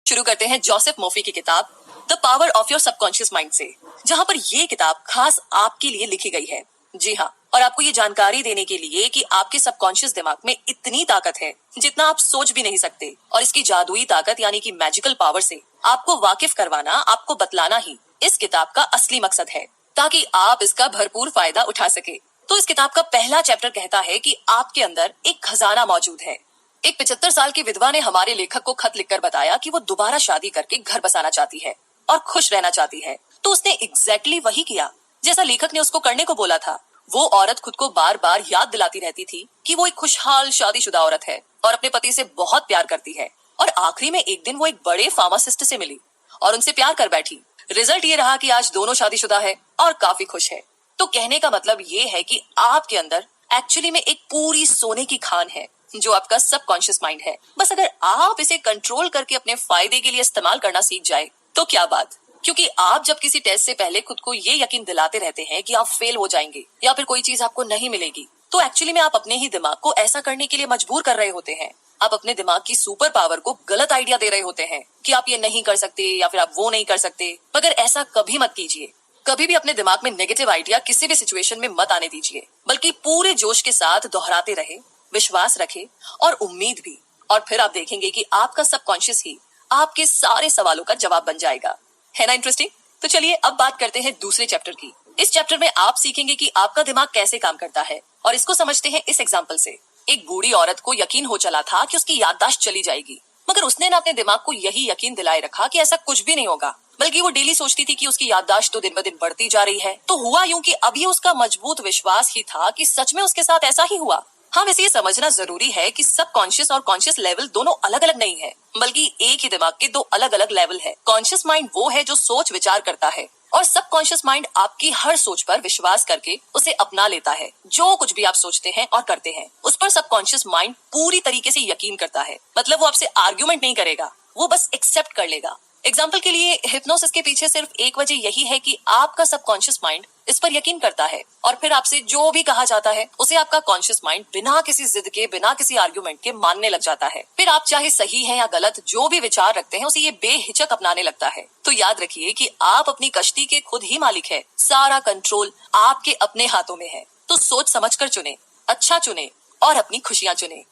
शुरू करते हैं जोसेफ मोफी की किताब the power of your subconscious mind से, जहां पर ये किताब खास आपके लिए लिखी गई है। जी हाँ, और आपको ये जानकारी देने के लिए कि आपके सबकॉन्शियस दिमाग में इतनी ताकत है जितना आप सोच भी नहीं सकते, और इसकी जादुई ताकत यानी कि मैजिकल पावर से आपको वाकिफ करवाना, आपको बतलाना ही इस किताब का असली मकसद है, ताकि आप इसका भरपूर फायदा उठा सके। तो इस किताब का पहला चैप्टर कहता है कि आपके अंदर एक खजाना मौजूद है। एक 75 साल की विधवा ने हमारे लेखक को खत लिखकर बताया कि वो दोबारा शादी करके घर बसाना चाहती है और खुश रहना चाहती है। तो उसने एग्जैक्टली वही किया जैसा लेखक ने उसको करने को बोला था। वो औरत खुद को बार बार याद दिलाती रहती थी कि वो एक खुशहाल शादीशुदा औरत है और अपने पति से बहुत प्यार करती है। और आखिरी में एक दिन वो एक बड़े फार्मासिस्ट से मिली और उनसे प्यार कर बैठी। रिजल्ट ये रहा कि आज दोनों शादीशुदा है और काफी खुश है। तो कहने का मतलब ये है कि आपके अंदर एक्चुअली में एक पूरी सोने की खान है जो आपका सबकॉन्शियस माइंड है। बस अगर आप इसे कंट्रोल करके अपने फायदे के लिए इस्तेमाल करना सीख जाए तो क्या बात। क्योंकि आप जब किसी टेस्ट से पहले खुद को ये यकीन दिलाते रहते हैं कि आप फेल हो जाएंगे या फिर कोई चीज आपको नहीं मिलेगी, तो एक्चुअली में आप अपने ही दिमाग को ऐसा करने के लिए मजबूर कर रहे होते हैं। आप अपने दिमाग की सुपर पावर को गलत आइडिया दे रहे होते हैं कि आप ये नहीं कर सकते या फिर आप वो नहीं कर सकते। मगर ऐसा कभी मत कीजिए। कभी भी अपने दिमाग में नेगेटिव आइडिया किसी भी सिचुएशन में मत आने दीजिए, बल्कि पूरे जोश के साथ दोहराते रहे, विश्वास रखे और उम्मीद भी। और फिर आप देखेंगे कि आपका सबकॉन्शियस ही आपके सारे सवालों का जवाब बन जाएगा। है ना इंटरेस्टिंग? तो चलिए अब बात करते हैं दूसरे चैप्टर की। इस चैप्टर में आप सीखेंगे कि आपका दिमाग कैसे काम करता है, और इसको समझते हैं इस एग्जाम्पल से। एक बूढ़ी औरत को यकीन हो चला था कि उसकी याददाश्त चली जाएगी, मगर उसने ना अपने दिमाग को यही यकीन दिलाए रखा कि ऐसा कुछ भी नहीं होगा, बल्कि वो डेली सोचती थी कि उसकी याददाश्त तो दिन ब दिन बढ़ती जा रही है। तो हुआ यूं कि अब ये उसका मजबूत विश्वास ही था कि सच में उसके साथ ऐसा ही हुआ। हाँ, वैसे ये समझना जरूरी है कि सबकॉन्शियस और कॉन्शियस लेवल दोनों अलग अलग नहीं है, बल्कि एक ही दिमाग के दो अलग अलग लेवल है। कॉन्शियस माइंड वो है जो सोच विचार करता है, और सबकॉन्शियस माइंड आपकी हर सोच पर विश्वास करके उसे अपना लेता है। जो कुछ भी आप सोचते हैं और करते हैं उस पर सबकॉन्शियस माइंड पूरी तरीके से यकीन करता है। मतलब वो आपसे आर्ग्यूमेंट नहीं करेगा, वो बस एक्सेप्ट कर लेगा। एग्जाम्पल के लिए हिप्नोसिस के पीछे सिर्फ एक वजह यही है कि आपका सबकॉन्शियस माइंड इस पर यकीन करता है, और फिर आपसे जो भी कहा जाता है उसे आपका कॉन्शियस माइंड बिना किसी जिद के, बिना किसी आर्ग्यूमेंट के मानने लग जाता है। फिर आप चाहे सही है या गलत जो भी विचार रखते हैं उसे ये बेहिचक अपनाने लगता है। तो याद रखिए कि आप अपनी कश्ती के खुद ही मालिक है। सारा कंट्रोल आपके अपने हाथों में है। तो सोच समझकर चुने, अच्छा चुने और अपनी खुशियां चुने।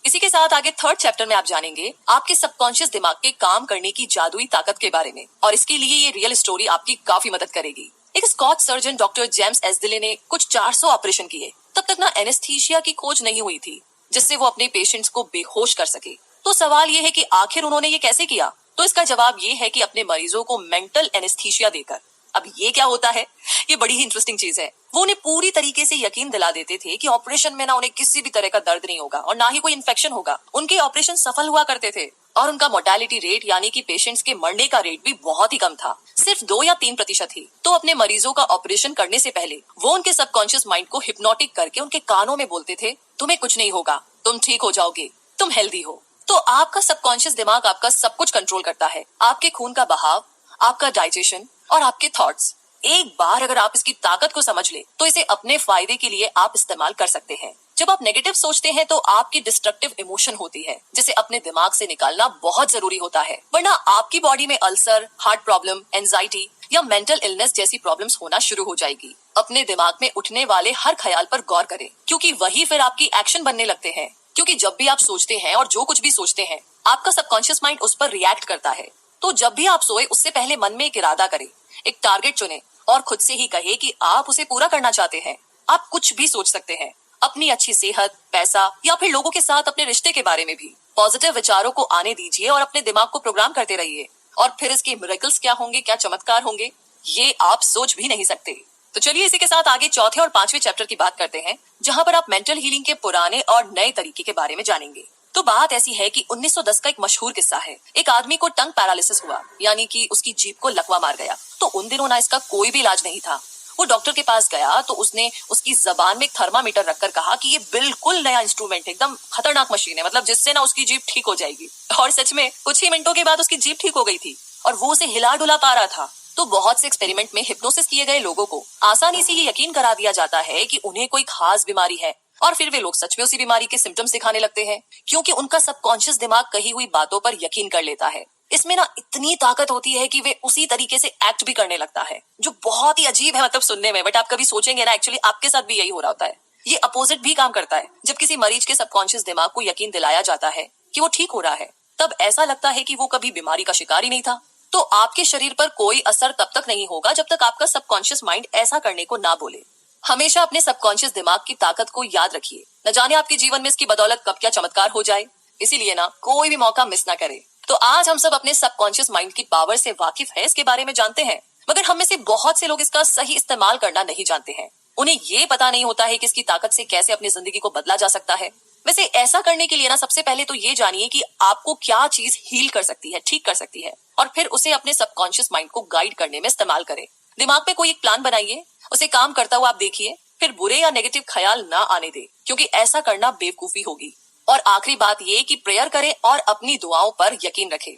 इसी के साथ आगे थर्ड चैप्टर में आप जानेंगे आपके सबकॉन्शियस दिमाग के काम करने की जादुई ताकत के बारे में, और इसके लिए ये रियल स्टोरी आपकी काफी मदद करेगी। एक स्कॉच सर्जन डॉक्टर जेम्स एसदिले ने कुछ 400 ऑपरेशन किए। तब तक ना एनेस्थीसिया की खोज नहीं हुई थी जिससे वो अपने पेशेंट्स को बेहोश कर सके। तो सवाल ये है कि आखिर उन्होंने ये कैसे किया? तो इसका जवाब ये है कि अपने मरीजों को मेंटल एनेस्थीसिया देकर। अब ये क्या होता है? ये बड़ी ही इंटरेस्टिंग चीज है। वो उन्हें पूरी तरीके से यकीन दिला देते थे कि ऑपरेशन में ना उन्हें किसी भी तरह का दर्द नहीं होगा और ना ही कोई इन्फेक्शन होगा। उनके ऑपरेशन सफल हुआ करते थे और उनका मोर्टेलिटी रेट यानी कि पेशेंट्स के मरने का रेट भी बहुत ही कम था, सिर्फ 2 या 3% ही। तो अपने मरीजों का ऑपरेशन करने से पहले वो उनके सबकॉन्शियस माइंड को हिप्नोटिक करके उनके कानों में बोलते थे, तुम्हें कुछ नहीं होगा, तुम ठीक हो जाओगे, तुम हेल्दी हो। तो आपका सबकॉन्शियस दिमाग आपका सब कुछ कंट्रोल करता है, आपके खून का बहाव, आपका डाइजेशन और आपके थॉट्स। एक बार अगर आप इसकी ताकत को समझ ले तो इसे अपने फायदे के लिए आप इस्तेमाल कर सकते हैं। जब आप नेगेटिव सोचते हैं तो आपकी डिस्ट्रक्टिव इमोशन होती है जिसे अपने दिमाग से निकालना बहुत जरूरी होता है, वरना आपकी बॉडी में अल्सर, हार्ट प्रॉब्लम, एंजाइटी या मेंटल इलनेस जैसी प्रॉब्लम्स होना शुरू हो जाएगी। अपने दिमाग में उठने वाले हर ख्याल पर गौर करें, क्योंकि वही फिर आपकी एक्शन बनने लगते हैं। क्योंकि जब भी आप सोचते हैं और जो कुछ भी सोचते हैं आपका सबकॉन्शियस माइंड उस पर रिएक्ट करता है। तो जब भी आप सोए उससे पहले मन में एक इरादा करें, एक टारगेट चुने और खुद से ही कहे कि आप उसे पूरा करना चाहते हैं। आप कुछ भी सोच सकते हैं, अपनी अच्छी सेहत, पैसा या फिर लोगों के साथ अपने रिश्ते के बारे में भी। पॉजिटिव विचारों को आने दीजिए और अपने दिमाग को प्रोग्राम करते रहिए, और फिर इसके मिरेकल्स क्या होंगे, क्या चमत्कार होंगे, ये आप सोच भी नहीं सकते। तो चलिए इसी के साथ आगे चौथे और पांचवें चैप्टर की बात करते हैं, जहां पर आप मेंटल हीलिंग के पुराने और नए तरीके के बारे में जानेंगे। तो बात ऐसी है कि 1910 का एक मशहूर किस्सा है। एक आदमी को टंग पैरालिसिस हुआ, यानी कि उसकी जीभ को लकवा मार गया। तो उन दिनों ना इसका कोई भी इलाज नहीं था। वो डॉक्टर के पास गया तो उसने उसकी जबान में एक थर्मामीटर रखकर कहा कि ये बिल्कुल नया इंस्ट्रूमेंट है, एकदम खतरनाक मशीन है, मतलब जिससे ना उसकी जीभ ठीक हो जाएगी। और सच में कुछ ही मिनटों के बाद उसकी जीभ ठीक हो गई थी और वो उसे हिला डुला पा रहा था। तो बहुत से एक्सपेरिमेंट में हिप्नोसिस किए गए लोगों को आसानी से ये यकीन करा दिया जाता है कि उन्हें कोई खास बीमारी है, और फिर वे लोग सच में उसी बीमारी के सिम्टम्स दिखाने लगते हैं, क्योंकि उनका सबकॉन्शियस दिमाग कही हुई बातों पर यकीन कर लेता है। इसमें ना इतनी ताकत होती है कि वे उसी तरीके से एक्ट भी करने लगता है, जो बहुत ही अजीब है मतलब सुनने में, बट आप कभी सोचेंगे ना, एक्चुअली आपके साथ भी यही हो रहा होता है। ये अपोजिट भी काम करता है। जब किसी मरीज के सबकॉन्शियस दिमाग को यकीन दिलाया जाता है कि वो ठीक हो रहा है, तब ऐसा लगता है कि वो कभी बीमारी का शिकार ही नहीं था। तो आपके शरीर पर कोई असर तब तक नहीं होगा जब तक आपका सबकॉन्शियस माइंड ऐसा करने को ना बोले। हमेशा अपने सबकॉन्शियस दिमाग की ताकत को याद रखिए। न जाने आपके जीवन में इसकी बदौलत कब क्या चमत्कार हो जाए, इसीलिए ना कोई भी मौका मिस ना करे। तो आज हम सब अपने सबकॉन्शियस माइंड की पावर से वाकिफ है, इसके बारे में जानते हैं, मगर हम में से बहुत से लोग इसका सही इस्तेमाल करना नहीं जानते हैं। उन्हें ये पता नहीं होता है कि इसकी ताकत से कैसे अपनी जिंदगी को बदला जा सकता है। वैसे ऐसा करने के लिए ना सबसे पहले तो ये जानिए कि आपको क्या चीज हील कर सकती है, ठीक कर सकती है, और फिर उसे अपने सबकॉन्शियस माइंड को गाइड करने में इस्तेमाल करें। दिमाग में कोई एक प्लान बनाइए, उसे काम करता हुआ आप देखिए, फिर बुरे या नेगेटिव ख्याल ना आने दे, क्योंकि ऐसा करना बेवकूफी होगी। और आखिरी बात ये कि प्रेयर करें और अपनी दुआओं पर यकीन रखें।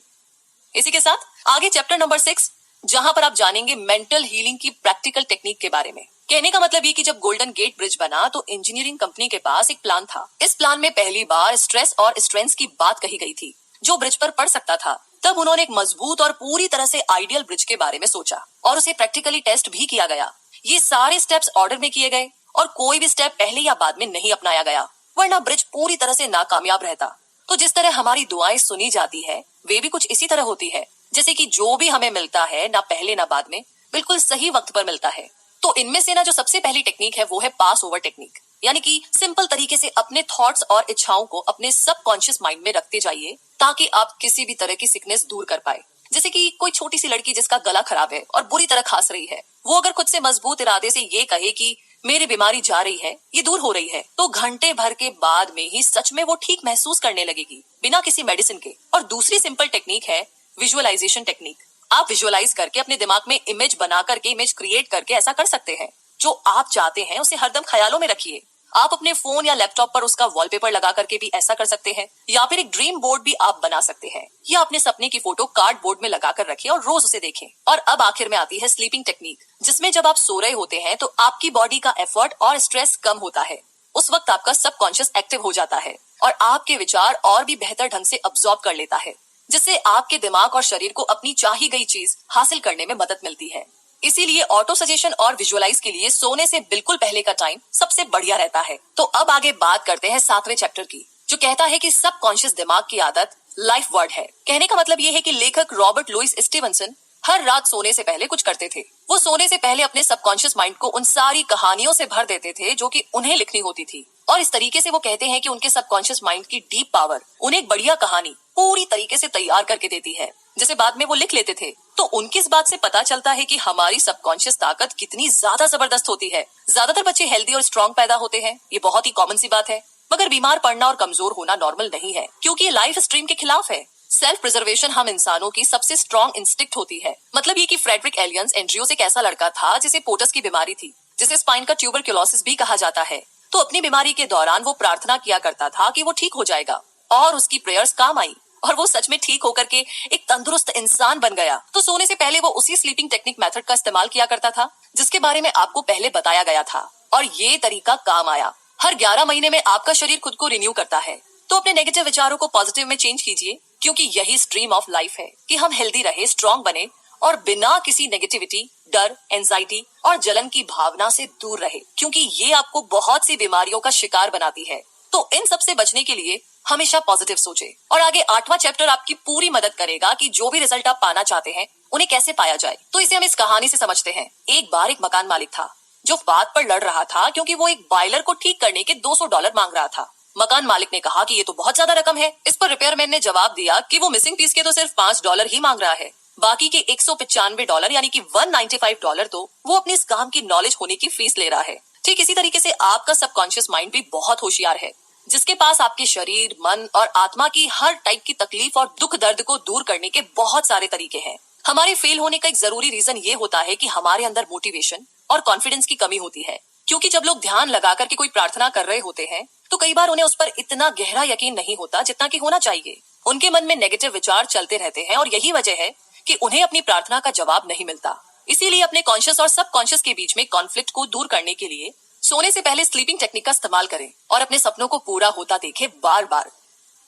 इसी के साथ आगे चैप्टर नंबर 6, जहां पर आप जानेंगे मेंटल हीलिंग की प्रैक्टिकल टेक्निक के बारे में। कहने का मतलब ये कि जब गोल्डन गेट ब्रिज बना तो इंजीनियरिंग कंपनी के पास एक प्लान था। इस प्लान में पहली बार स्ट्रेस और स्ट्रेंथ की बात कही गई थी। जो ब्रिज पर पड़ सकता था, तब उन्होंने एक मजबूत और पूरी तरह से आइडियल ब्रिज के बारे में सोचा और उसे प्रैक्टिकली टेस्ट भी किया गया। ये सारे स्टेप्स ऑर्डर में किए गए और कोई भी स्टेप पहले या बाद में नहीं अपनाया गया, वरना ब्रिज पूरी तरह से नाकामयाब रहता। तो जिस तरह हमारी दुआएं सुनी जाती है, वे भी कुछ इसी तरह होती है, जैसे कि जो भी हमें मिलता है ना पहले ना बाद में, बिल्कुल सही वक्त पर मिलता है। तो इनमें से ना जो सबसे पहली टेक्निक है वो है पास ओवर टेक्निक, यानी कि सिंपल तरीके से अपने थॉट्स और इच्छाओं को अपने सबकॉन्शियस माइंड में रखते जाइए, ताकि आप किसी भी तरह की सिकनेस दूर कर पाए। जैसे कि कोई छोटी सी लड़की जिसका गला खराब है और बुरी तरह खांस रही है, वो अगर खुद से मजबूत इरादे से ये कहे कि मेरी बीमारी जा रही है, ये दूर हो रही है, तो घंटे भर के बाद में ही सच में वो ठीक महसूस करने लगेगी, बिना किसी मेडिसिन के। और दूसरी सिंपल टेक्निक है विजुअलाइजेशन टेक्निक। आप विजुअलाइज करके अपने दिमाग में इमेज बना करके, इमेज क्रिएट करके ऐसा कर सकते हैं। जो आप चाहते हैं उसे हरदम ख्यालों में रखिए। आप अपने फोन या लैपटॉप पर उसका वॉलपेपर लगा करके भी ऐसा कर सकते हैं, या फिर एक ड्रीम बोर्ड भी आप बना सकते हैं, या अपने सपने की फोटो कार्ड बोर्ड में लगा कर रखिए और रोज उसे देखें। और अब आखिर में आती है स्लीपिंग टेक्निक, जिसमें जब आप सो रहे होते हैं तो आपकी बॉडी का एफर्ट और स्ट्रेस कम होता है। उस वक्त आपका सबकॉन्शियस एक्टिव हो जाता है और आपके विचार और भी बेहतर ढंग से अब्सॉर्ब कर लेता है, जिससे आपके दिमाग और शरीर को अपनी चाही गई चीज हासिल करने में मदद मिलती है। इसीलिए ऑटो सजेशन और विजुअलाइज के लिए सोने से बिल्कुल पहले का टाइम सबसे बढ़िया रहता है। तो अब आगे बात करते हैं 7वें चैप्टर की, जो कहता है कि सबकॉन्शियस दिमाग की आदत लाइफ वर्ड है। कहने का मतलब ये है कि लेखक रॉबर्ट लुइस स्टीवनसन हर रात सोने से पहले कुछ करते थे। वो सोने से पहले अपने सबकॉन्शियस माइंड को उन सारी कहानियों से भर देते थे जो कि उन्हें लिखनी होती थी, और इस तरीके से वो कहते हैं कि उनके सबकॉन्शियस माइंड की डीप पावर उन्हें एक बढ़िया कहानी पूरी तरीके से तैयार करके देती है, जिसे बाद में वो लिख लेते थे। तो उनकी इस बात से पता चलता है कि हमारी सबकॉन्शियस ताकत कितनी ज्यादा जबरदस्त होती है। ज्यादातर बच्चे हेल्दी और स्ट्रॉन्ग पैदा होते हैं, ये बहुत ही कॉमन सी बात है, मगर बीमार पड़ना और कमजोर होना नॉर्मल नहीं है, क्योंकि ये लाइफ स्ट्रीम के खिलाफ है। सेल्फ प्रिजर्वेशन हम इंसानों की सबसे स्ट्रॉन्ग इंस्टिक्ट होती है। मतलब ये कि फ्रेडरिक एलियंस एंड्रयूस एक ऐसा लड़का था जिसे पोटस की बीमारी थी, जिसे स्पाइन का ट्यूबरक्लोसिस भी कहा जाता है। तो अपनी बीमारी के दौरान वो प्रार्थना किया करता था कि वो ठीक हो जाएगा, और उसकी प्रेयर्स काम आई और वो सच में ठीक होकर के एक तंदुरुस्त इंसान बन गया। तो सोने से पहले वो उसी स्लीपिंग टेक्निक मेथड का इस्तेमाल किया करता था जिसके बारे में आपको पहले बताया गया था, और ये तरीका काम आया। हर 11 महीने में आपका शरीर खुद को रिन्यू करता है। तो अपने नेगेटिव विचारों को पॉजिटिव में चेंज कीजिए, क्योंकि यही स्ट्रीम ऑफ लाइफ है कि हम हेल्दी रहे, स्ट्रॉन्ग बने और बिना किसी नेगेटिविटी, डर, एंजाइटी और जलन की भावना से दूर रहे, क्योंकि ये आपको बहुत सी बीमारियों का शिकार बनाती है। तो इन सब से बचने के लिए हमेशा पॉजिटिव सोचे। और आगे 8वां चैप्टर आपकी पूरी मदद करेगा कि जो भी रिजल्ट आप पाना चाहते हैं उन्हें कैसे पाया जाए। तो इसे हम इस कहानी से समझते हैं। एक बार एक मकान मालिक था जो बात पर लड़ रहा था, क्योंकि वो एक बॉयलर को ठीक करने के $200 मांग रहा था। मकान मालिक ने कहा कि ये तो बहुत ज्यादा रकम है। इस पर रिपेयरमैन ने जवाब दिया कि वो मिसिंग पीस के तो सिर्फ $5 ही मांग रहा है, बाकी के $195 यानी कि $195 तो वो अपनी इस काम की नॉलेज होने की फीस ले रहा है। ठीक इसी तरीके से आपका सबकॉन्शियस माइंड भी बहुत होशियार है, जिसके पास आपके शरीर, मन और आत्मा की हर टाइप की तकलीफ और दुख दर्द को दूर करने के बहुत सारे तरीके हैं। हमारे फेल होने का एक जरूरी रीजन ये होता है कि हमारे अंदर मोटिवेशन और कॉन्फिडेंस की कमी होती है, क्योंकि जब लोग ध्यान लगा करके कोई प्रार्थना कर रहे होते हैं तो कई बार उन्हें उस पर इतना गहरा यकीन नहीं होता जितना कि होना चाहिए। उनके मन में नेगेटिव विचार चलते रहते हैं और यही वजह है कि उन्हें अपनी प्रार्थना का जवाब नहीं मिलता। इसीलिए अपने कॉन्शियस और सबकॉन्शियस के बीच में कॉन्फ्लिक्ट को दूर करने के लिए सोने से पहले स्लीपिंग टेक्निक का इस्तेमाल करें और अपने सपनों को पूरा होता देखें बार बार।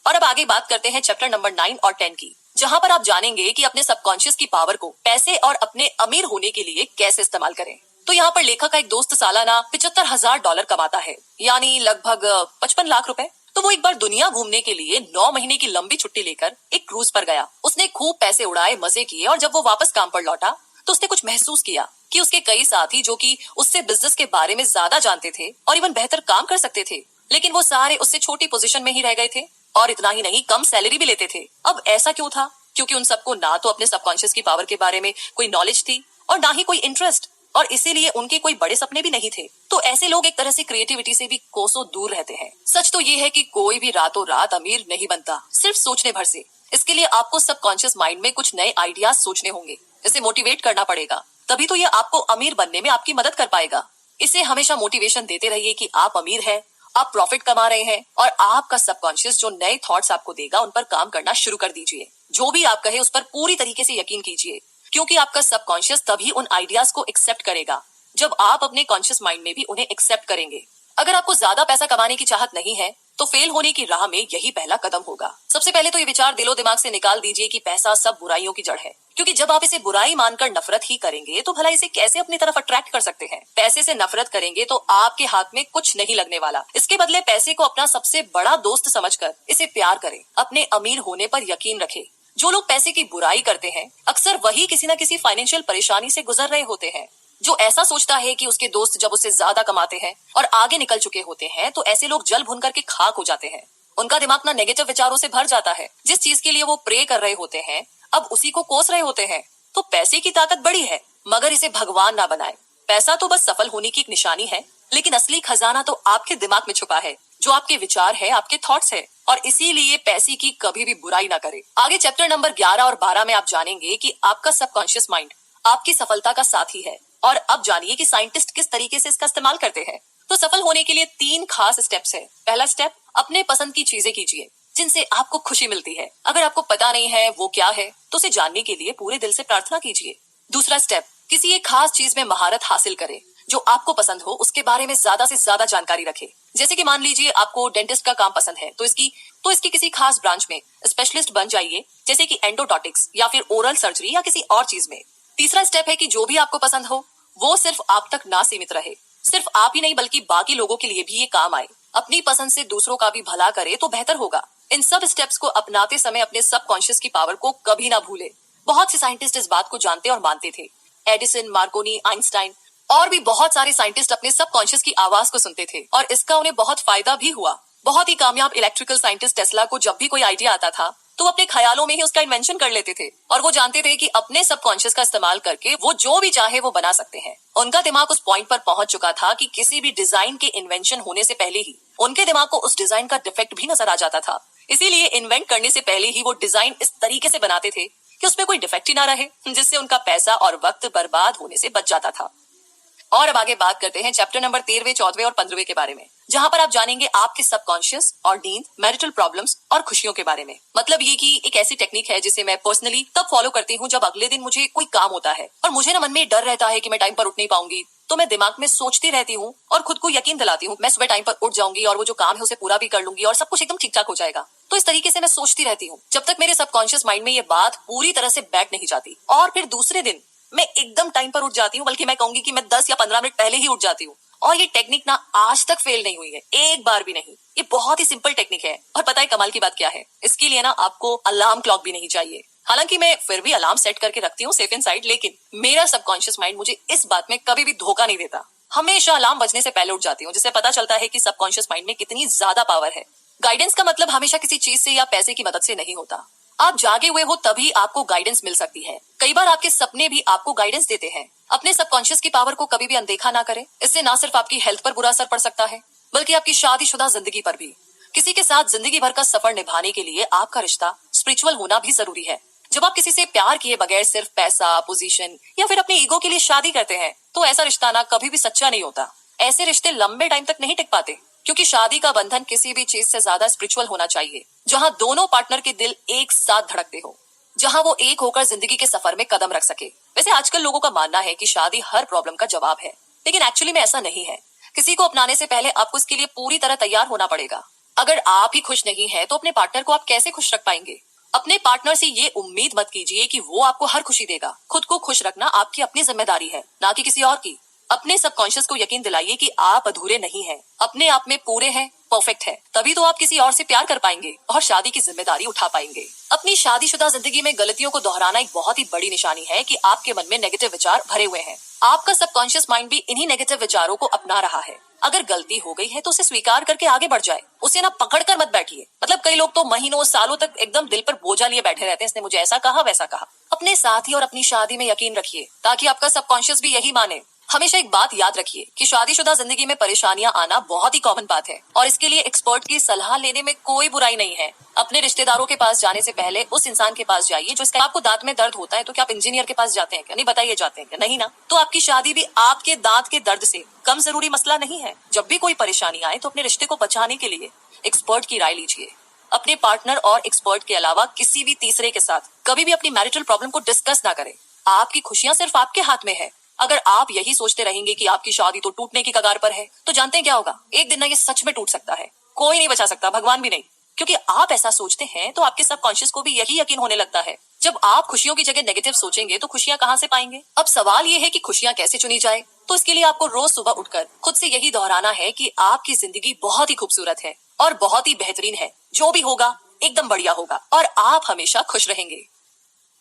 और अब आगे बात करते हैं चैप्टर नंबर 9 और 10 की, जहां पर आप जानेंगे कि अपने सबकॉन्शियस की पावर को पैसे और अपने अमीर होने के लिए कैसे इस्तेमाल करें। तो यहाँ पर लेखक का एक दोस्त सालाना $75,000 कमाता है, यानी लगभग 55 लाख रुपए। तो वो एक बार दुनिया घूमने के लिए 9 महीने की लंबी छुट्टी लेकर एक क्रूज पर गया। उसने खूब पैसे उड़ाए, मजे किए, और जब वो वापस काम पर लौटा तो उसने कुछ महसूस किया कि उसके कई साथी जो कि उससे बिजनेस के बारे में ज्यादा जानते थे और इवन बेहतर काम कर सकते थे, लेकिन वो सारे उससे छोटी पोजीशन में ही रह गए थे, और इतना ही नहीं, कम सैलरी भी लेते थे। अब ऐसा क्यों था? क्योंकि उन सबको ना तो अपने सबकॉन्शियस की पावर के बारे में कोई नॉलेज थी और ना ही कोई इंटरेस्ट, और इसीलिए उनके कोई बड़े सपने भी नहीं थे। तो ऐसे लोग एक तरह से क्रिएटिविटी से भी कोसों दूर रहते हैं। सच तो ये है कि कोई भी रातों रात अमीर नहीं बनता, सिर्फ सोचने भर से। इसके लिए आपको सबकॉन्शियस माइंड में कुछ नए आइडियाज सोचने होंगे, इसे मोटिवेट करना पड़ेगा, तभी तो ये आपको अमीर बनने में आपकी मदद कर पाएगा। इसे हमेशा मोटिवेशन देते रहिए कि आप अमीर हैं, आप प्रॉफिट कमा रहे हैं, और आपका सबकॉन्शियस जो नए थॉट्स आपको देगा उन पर काम करना शुरू कर दीजिए। जो भी आप कहे उस पर पूरी तरीके से यकीन कीजिए, क्योंकि आपका सबकॉन्शियस तभी उन आइडियाज को एक्सेप्ट करेगा जब आप अपने कॉन्शियस माइंड में भी उन्हें एक्सेप्ट करेंगे। अगर आपको ज्यादा पैसा कमाने की चाहत नहीं है तो फेल होने की राह में यही पहला कदम होगा। सबसे पहले तो ये विचार दिलो दिमाग से निकाल दीजिए कि पैसा सब बुराइयों की जड़ है, क्योंकि जब आप इसे बुराई मानकर नफरत ही करेंगे तो भला इसे कैसे अपनी तरफ अट्रैक्ट कर सकते हैं। पैसे से नफरत करेंगे तो आपके हाथ में कुछ नहीं लगने वाला। इसके बदले पैसे को अपना सबसे बड़ा दोस्त समझकर इसे प्यार करें, अपने अमीर होने पर यकीन रखें। जो लोग पैसे की बुराई करते हैं अक्सर वही किसी न किसी फाइनेंशियल परेशानी से गुजर रहे होते हैं। जो ऐसा सोचता है कि उसके दोस्त जब उससे ज्यादा कमाते हैं और आगे निकल चुके होते हैं तो ऐसे लोग जल भुन करके खाक हो जाते हैं। उनका दिमाग ना नेगेटिव विचारों से भर जाता है। जिस चीज के लिए वो प्रे कर रहे होते हैं अब उसी को कोस रहे होते हैं। तो पैसे की ताकत बड़ी है, मगर इसे भगवान ना बनाए। पैसा तो बस सफल होने की एक निशानी है, लेकिन असली खजाना तो आपके दिमाग में छुपा है, जो आपके विचार है, आपके थॉट्स है, और इसीलिए पैसे की कभी भी बुराई ना करें। आगे चैप्टर नंबर 11 और 12 में आप जानेंगे कि आपका सबकॉन्शियस माइंड आपकी सफलता का साथी है। और अब जानिए कि साइंटिस्ट किस तरीके से इसका इस्तेमाल करते हैं। तो सफल होने के लिए 3 खास स्टेप्स है। पहला स्टेप, अपने पसंद की चीजें कीजिए जिनसे आपको खुशी मिलती है। अगर आपको पता नहीं है वो क्या है तो उसे जानने के लिए पूरे दिल से प्रार्थना कीजिए। दूसरा स्टेप, किसी एक खास चीज में महारत हासिल करें जो आपको पसंद हो, उसके बारे में ज्यादा से ज्यादा जानकारी रखें। जैसे कि मान लीजिए आपको डेंटिस्ट का काम पसंद है तो इसकी किसी खास ब्रांच में स्पेशलिस्ट बन जाइए, जैसे कि एंडोडोंटिक्स या फिर ओरल सर्जरी या किसी और चीज में। तीसरा स्टेप है कि जो भी आपको पसंद हो वो सिर्फ आप तक ना सीमित रहे, सिर्फ आप ही नहीं बल्कि बाकी लोगों के लिए भी ये काम आए। अपनी पसंद से दूसरों का भी भला करे तो बेहतर होगा। इन सब स्टेप्स को अपनाते समय अपने सबकॉन्शियस की पावर को कभी ना भूले। बहुत से साइंटिस्ट इस बात को जानते और मानते थे। एडिसन, मार्कोनी, आइंस्टाइन और भी बहुत सारे साइंटिस्ट अपने सबकॉन्शियस की आवाज को सुनते थे और इसका उन्हें बहुत फायदा भी हुआ। बहुत ही कामयाब इलेक्ट्रिकल साइंटिस्ट टेस्ला को जब भी कोई आइडिया आता था तो अपने ख्यालों में ही उसका इन्वेंशन कर लेते थे, और वो जानते थे कि अपने सबकॉन्शियस का इस्तेमाल करके वो जो भी चाहे वो बना सकते हैं। उनका दिमाग उस पॉइंट पर पहुंच चुका था कि किसी भी डिजाइन के इन्वेंशन होने से पहले ही उनके दिमाग को उस डिजाइन का डिफेक्ट भी नजर आ जाता था। इसीलिए इन्वेंट करने से पहले ही वो डिजाइन इस तरीके से बनाते थे कि उसमें कोई डिफेक्ट ही ना रहे, जिससे उनका पैसा और वक्त बर्बाद होने से बच जाता था। और अब आगे बात करते हैं चैप्टर नंबर 13वें, 14वें और 15वें के बारे में, जहां पर आप जानेंगे आपके सबकॉन्शियस और नींद, मैरिटल प्रॉब्लम्स और खुशियों के बारे में। मतलब ये कि एक ऐसी टेक्निक है जिसे मैं पर्सनली तब फॉलो करती हूँ जब अगले दिन मुझे कोई काम होता है और मुझे ना मन में डर रहता है कि मैं टाइम पर उठ नहीं पाऊंगी। तो मैं दिमाग में सोचती रहती हूँ और खुद को यकीन दिलाती हूँ मैं सुबह टाइम पर उठ जाऊंगी और वो जो काम है उसे पूरा भी कर लूंगी और सब कुछ एकदम ठीक ठाक हो जाएगा। तो इस तरीके से मैं सोचती रहती हूँ जब तक मेरे सबकॉन्शियस माइंड में ये बात पूरी तरह से बैठ नहीं जाती, और फिर दूसरे दिन मैं एकदम टाइम पर उठ जाती हूँ, बल्कि मैं कहूंगी कि मैं 10 या 15 मिनट पहले ही उठ जाती हूँ। और ये टेक्निक ना आज तक फेल नहीं हुई है, एक बार भी नहीं। ये बहुत ही सिंपल टेक्निक है और पता है कमाल की बात क्या है, इसके लिए ना आपको अलार्म क्लॉक भी नहीं चाहिए। हालांकि मैं फिर भी अलार्म सेट करके रखती हूँ सेफ इन साइड, लेकिन मेरा सबकॉन्शियस माइंड मुझे इस बात में कभी भी धोखा नहीं देता। हमेशा अलार्म बजने से पहले उठ जाती हूँ, जिससे पता चलता है कि सबकॉन्शियस माइंड में कितनी ज्यादा पावर है। गाइडेंस का मतलब हमेशा किसी चीज से या पैसे की मदद से नहीं होता। आप जागे हुए हो तभी आपको गाइडेंस मिल सकती है। कई बार आपके सपने भी आपको गाइडेंस देते हैं। अपने सबकॉन्शियस की पावर को कभी भी अनदेखा ना करें। इससे ना सिर्फ आपकी हेल्थ पर बुरा असर पड़ सकता है, बल्कि आपकी शादीशुदा जिंदगी पर भी। किसी के साथ जिंदगी भर का सफर निभाने के लिए आपका रिश्ता स्पिरिचुअल होना भी जरूरी है। जब आप किसी से प्यार किए बगैर सिर्फ पैसा, पोजीशन या फिर अपने ईगो के लिए शादी करते हैं तो ऐसा रिश्ता ना कभी भी सच्चा नहीं होता। ऐसे रिश्ते लंबे टाइम तक नहीं टिक पाते, क्योंकि शादी का बंधन किसी भी चीज से ज्यादा स्पिरिचुअल होना चाहिए, जहां दोनों पार्टनर के दिल एक साथ धड़कते हो, जहां वो एक होकर जिंदगी के सफर में कदम रख सके। वैसे आजकल लोगों का मानना है कि शादी हर प्रॉब्लम का जवाब है, लेकिन एक्चुअली में ऐसा नहीं है। किसी को अपनाने से पहले आपको इसके लिए पूरी तरह तैयार होना पड़ेगा। अगर आप ही खुश नहीं है तो अपने पार्टनर को आप कैसे खुश रख पाएंगे? अपने पार्टनर से ये उम्मीद मत कीजिए कि वो आपको हर खुशी देगा। खुद को खुश रखना आपकी अपनी जिम्मेदारी है, ना कि किसी और की। अपने सबकॉन्शियस को यकीन दिलाइए कि आप अधूरे नहीं हैं, अपने आप में पूरे हैं, परफेक्ट है। तभी तो आप किसी और से प्यार कर पाएंगे और शादी की जिम्मेदारी उठा पाएंगे। अपनी शादीशुदा जिंदगी में गलतियों को दोहराना एक बहुत ही बड़ी निशानी है कि आपके मन में नेगेटिव विचार भरे हुए हैं। आपका सबकॉन्शियस माइंड भी इन्हीं नेगेटिव विचारों को अपना रहा है। अगर गलती हो गई है तो उसे स्वीकार करके आगे बढ़ जाए, उसे ना पकड़ कर मत बैठिए। मतलब कई लोग तो महीनों सालों तक एकदम दिल पर बोझा लिए बैठे रहते हैं, इसने मुझे ऐसा कहा वैसा कहा। अपने साथी और अपनी शादी में यकीन रखिए ताकि आपका सबकॉन्शियस भी यही माने। हमेशा एक बात याद रखिए कि शादीशुदा जिंदगी में परेशानियां आना बहुत ही कॉमन बात है और इसके लिए एक्सपर्ट की सलाह लेने में कोई बुराई नहीं है। अपने रिश्तेदारों के पास जाने से पहले उस इंसान के पास जाइए जो इसका आपको दांत में दर्द होता है तो क्या आप इंजीनियर के पास जाते हैं क्या? नहीं, बताइए जाते हैं क्या? नहीं ना। तो आपकी शादी भी आपके दांत के दर्द से कम जरूरी मसला नहीं है। जब भी कोई परेशानी आए तो अपने रिश्ते को बचाने के लिए एक्सपर्ट की राय लीजिए। अपने पार्टनर और एक्सपर्ट के अलावा किसी भी तीसरे के साथ कभी भी अपनी मैरिटल प्रॉब्लम को डिस्कस ना करें। आपकी खुशियां सिर्फ आपके हाथ में है। अगर आप यही सोचते रहेंगे कि आपकी शादी तो टूटने की कगार पर है तो जानते हैं क्या होगा? एक दिन ना ये सच में टूट सकता है। कोई नहीं बचा सकता, भगवान भी नहीं। क्योंकि आप ऐसा सोचते हैं तो आपके सबकॉन्शियस को भी यही यकीन होने लगता है। जब आप खुशियों की जगह नेगेटिव सोचेंगे तो खुशियां कहां से पाएंगे? अब सवाल ये है कि खुशियां कैसे चुनी जाए। तो इसके लिए आपको रोज सुबह उठकर खुद से यही दोहराना है कि आपकी जिंदगी बहुत ही खूबसूरत है और बहुत ही बेहतरीन है। जो भी होगा एकदम बढ़िया होगा और आप हमेशा खुश रहेंगे।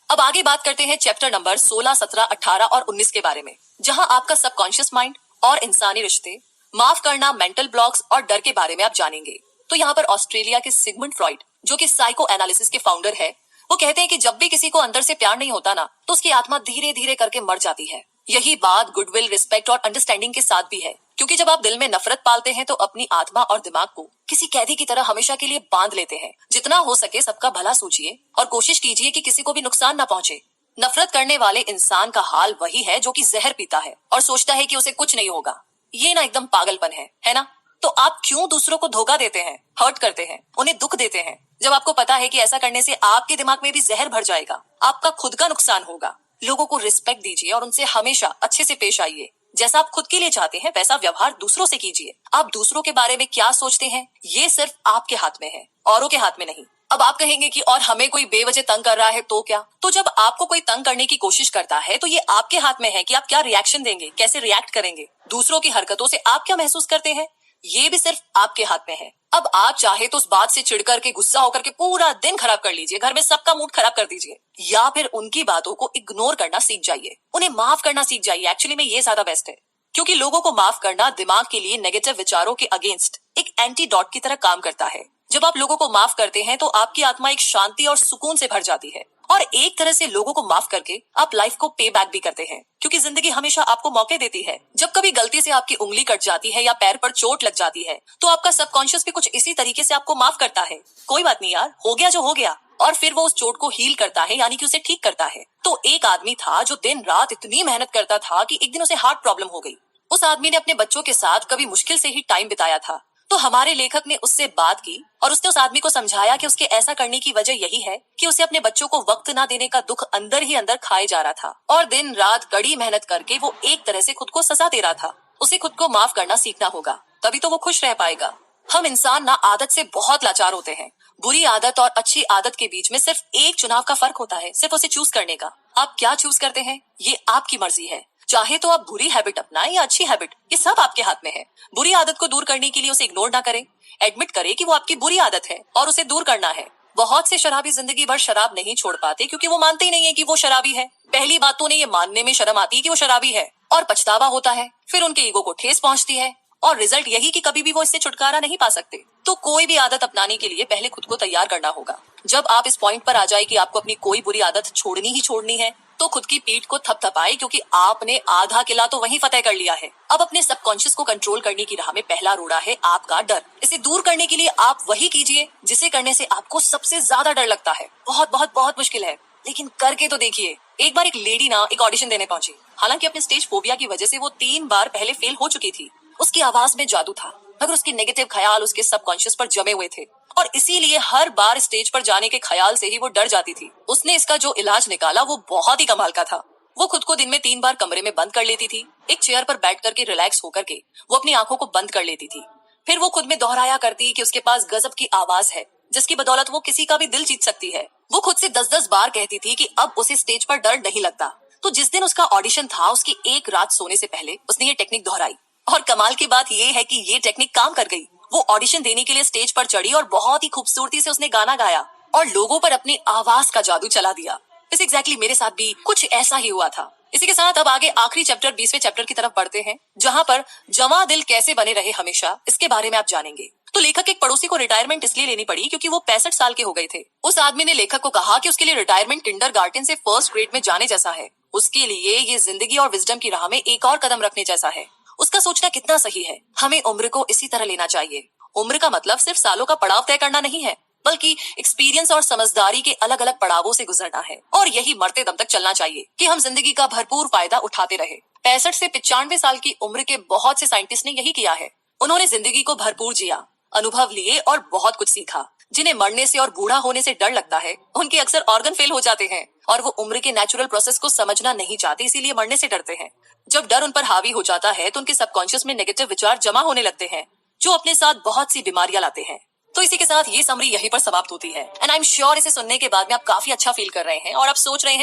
अब आगे बात करते हैं चैप्टर नंबर 16, 17, 18 और 19 के बारे में, जहां आपका सबकॉन्शियस माइंड और इंसानी रिश्ते, माफ करना, मेंटल ब्लॉक्स और डर के बारे में आप जानेंगे। तो यहाँ पर ऑस्ट्रेलिया के सिगमंड फ्रॉइड, जो कि साइको एनालिसिस के फाउंडर है, वो कहते हैं कि जब भी किसी को अंदर से प्यार नहीं होता ना तो उसकी आत्मा धीरे धीरे करके मर जाती है। यही बात गुडविल, रिस्पेक्ट और अंडरस्टैंडिंग के साथ भी है, क्योंकि जब आप दिल में नफरत पालते हैं तो अपनी आत्मा और दिमाग को किसी कैदी की तरह हमेशा के लिए बांध लेते हैं। जितना हो सके सबका भला सोचिए और कोशिश कीजिए कि किसी को भी नुकसान ना पहुंचे। नफरत करने वाले इंसान का हाल वही है जो कि जहर पीता है और सोचता है कि उसे कुछ नहीं होगा। ये ना एकदम पागलपन है ना? तो आप क्यों दूसरों को धोखा देते हैं, हर्ट करते हैं, उन्हें दुख देते हैं, जब आपको पता है कि ऐसा करने से आपके दिमाग में भी जहर भर जाएगा, आपका खुद का नुकसान होगा। लोगों को रिस्पेक्ट दीजिए और उनसे हमेशा अच्छे से पेश आइए। जैसा आप खुद के लिए चाहते हैं वैसा व्यवहार दूसरों से कीजिए। आप दूसरों के बारे में क्या सोचते हैं ये सिर्फ आपके हाथ में है, औरों के हाथ में नहीं। अब आप कहेंगे कि और हमें कोई बेवजह तंग कर रहा है तो क्या? तो जब आपको कोई तंग करने की कोशिश करता है तो ये आपके हाथ में है कि आप क्या रिएक्शन देंगे, कैसे रिएक्ट करेंगे। दूसरों की हरकतों से आप क्या महसूस करते हैं ये भी सिर्फ आपके हाथ में है। अब आप चाहे तो उस बात से चिढ़ करके, गुस्सा होकर के पूरा दिन खराब कर लीजिए, घर में सबका मूड खराब कर दीजिए, या फिर उनकी बातों को इग्नोर करना सीख जाइए, उन्हें माफ करना सीख जाइए। एक्चुअली में ये ज्यादा बेस्ट है, क्योंकि लोगों को माफ करना दिमाग के लिए नेगेटिव विचारों के अगेंस्ट एक एंटीडोट की तरह काम करता है। जब आप लोगों को माफ करते हैं तो आपकी आत्मा एक शांति और सुकून से भर जाती है और एक तरह से लोगों को माफ करके आप लाइफ को पे बैक भी करते हैं, क्योंकि जिंदगी हमेशा आपको मौके देती है। जब कभी गलती से आपकी उंगली कट जाती है या पैर पर चोट लग जाती है तो आपका सबकॉन्शियस भी कुछ इसी तरीके से आपको माफ करता है। कोई बात नहीं यार, हो गया जो हो गया, और फिर वो उस चोट को हील करता है, यानी कि उसे ठीक करता है। तो एक आदमी था जो दिन रात इतनी मेहनत करता था कि एक दिन उसे हार्ट प्रॉब्लम हो गई। उस आदमी ने अपने बच्चों के साथ कभी मुश्किल से ही टाइम बिताया था। तो हमारे लेखक ने उससे बात की और उसने उस आदमी को समझाया कि उसके ऐसा करने की वजह यही है कि उसे अपने बच्चों को वक्त ना देने का दुख अंदर ही अंदर खाए जा रहा था और दिन रात कड़ी मेहनत करके वो एक तरह से खुद को सजा दे रहा था। उसे खुद को माफ करना सीखना होगा, तभी तो वो खुश रह पाएगा। हम इंसान ना आदत से बहुत लाचार होते हैं। बुरी आदत और अच्छी आदत के बीच में सिर्फ एक चुनाव का फर्क होता है, सिर्फ उसे चूज करने का। आप क्या चूज करते हैं ये आपकी मर्जी है। चाहे तो आप बुरी हैबिट अपनाएं या अच्छी हैबिट, ये सब आपके हाथ में है। बुरी आदत को दूर करने के लिए उसे इग्नोर ना करें, एडमिट करें कि वो आपकी बुरी आदत है और उसे दूर करना है। बहुत से शराबी जिंदगी भर शराब नहीं छोड़ पाते क्योंकि वो मानते ही नहीं है कि वो शराबी है। पहली बात तो उन्हें ये मानने में शर्म आती है कि वो शराबी है और पछतावा होता है, फिर उनके ईगो को ठेस पहुंचती है और रिजल्ट यही कि कभी भी वो इससे छुटकारा नहीं पा सकते। तो कोई भी आदत अपनाने के लिए पहले खुद को तैयार करना होगा। जब आप इस पॉइंट पर आ जाए कि आपको अपनी कोई बुरी आदत छोड़नी ही छोड़नी है तो खुद की पीठ को थपथपाए, क्योंकि आपने आधा किला तो वहीं फतेह कर लिया है। अब अपने सबकॉन्शियस को कंट्रोल करने की राह में पहला रोड़ा है आपका डर। इसे दूर करने के लिए आप वही कीजिए जिसे करने से आपको सबसे ज्यादा डर लगता है। बहुत बहुत बहुत मुश्किल है, लेकिन करके तो देखिए। एक बार एक लेडी ना एक ऑडिशन देने पहुंची। हालांकि अपने स्टेज फोबिया की वजह से वो 3 बार पहले फेल हो चुकी थी। उसकी आवाज में जादू था, मगर उसके नेगेटिव ख्याल उसके सबकॉन्शियस पर जमे हुए थे और इसीलिए हर बार स्टेज पर जाने के ख्याल से ही वो डर जाती थी। उसने इसका जो इलाज निकाला वो बहुत ही कमाल का था। वो खुद को दिन में 3 बार कमरे में बंद कर लेती थी एक चेयर पर बैठ करके रिलैक्स होकर के वो अपनी आंखों को बंद कर लेती थी। फिर वो खुद में दोहराया करती कि उसके पास गजब की आवाज है जिसकी बदौलत वो किसी का भी दिल जीत सकती है। वो खुद से 10-10 बार कहती थी कि अब उसे स्टेज पर डर नहीं लगता। तो जिस दिन उसका ऑडिशन था उसकी एक रात सोने से पहले उसने ये टेक्निक दोहराई और कमाल की बात ये है कि ये टेक्निक काम कर गई। वो ऑडिशन देने के लिए स्टेज पर चढ़ी और बहुत ही खूबसूरती से उसने गाना गाया और लोगों पर अपनी आवाज का जादू चला दिया। इस एग्जैक्टली मेरे साथ भी कुछ ऐसा ही हुआ था। इसी के साथ अब आगे आखिरी चैप्टर 20वें चैप्टर की तरफ बढ़ते हैं जहां पर जवां दिल कैसे बने रहे हमेशा इसके बारे में आप जानेंगे। तो लेखक एक पड़ोसी को रिटायरमेंट इसलिए लेनी पड़ी क्योंकि वो 65 साल के हो गए थे। उस आदमी ने लेखक को कहा कि उसके लिए रिटायरमेंट किंडरगार्टन से फर्स्ट ग्रेड में जाने जैसा है। उसके लिए ये जिंदगी और विजडम की राह में एक और कदम रखने जैसा है। उसका सोचना कितना सही है। हमें उम्र को इसी तरह लेना चाहिए। उम्र का मतलब सिर्फ सालों का पड़ाव तय करना नहीं है बल्कि एक्सपीरियंस और समझदारी के अलग अलग पड़ावों से गुजरना है। और यही मरते दम तक चलना चाहिए कि हम जिंदगी का भरपूर फायदा उठाते रहे। 65 से 95 साल की उम्र के बहुत से साइंटिस्ट ने यही किया है। उन्होंने जिंदगी को भरपूर जिया, अनुभव लिए और बहुत कुछ सीखा। जिन्हें मरने से और बूढ़ा होने से डर लगता है उनके अक्सर ऑर्गन फेल हो जाते हैं और वो उम्र के नेचुरल प्रोसेस को समझना नहीं चाहते, इसीलिए मरने से डरते हैं। जब डर उन पर हावी हो जाता है तो उनके सबकॉन्शियस में नेगेटिव विचार जमा होने लगते हैं जो अपने साथ बहुत सी बीमारियां लाते हैं। तो इसी के साथ ये समरी यहीं पर समाप्त होती है एंड आई एम श्योर इसे सुनने के बाद में आप काफी अच्छा फील कर रहे हैं और आप सोच रहे हैं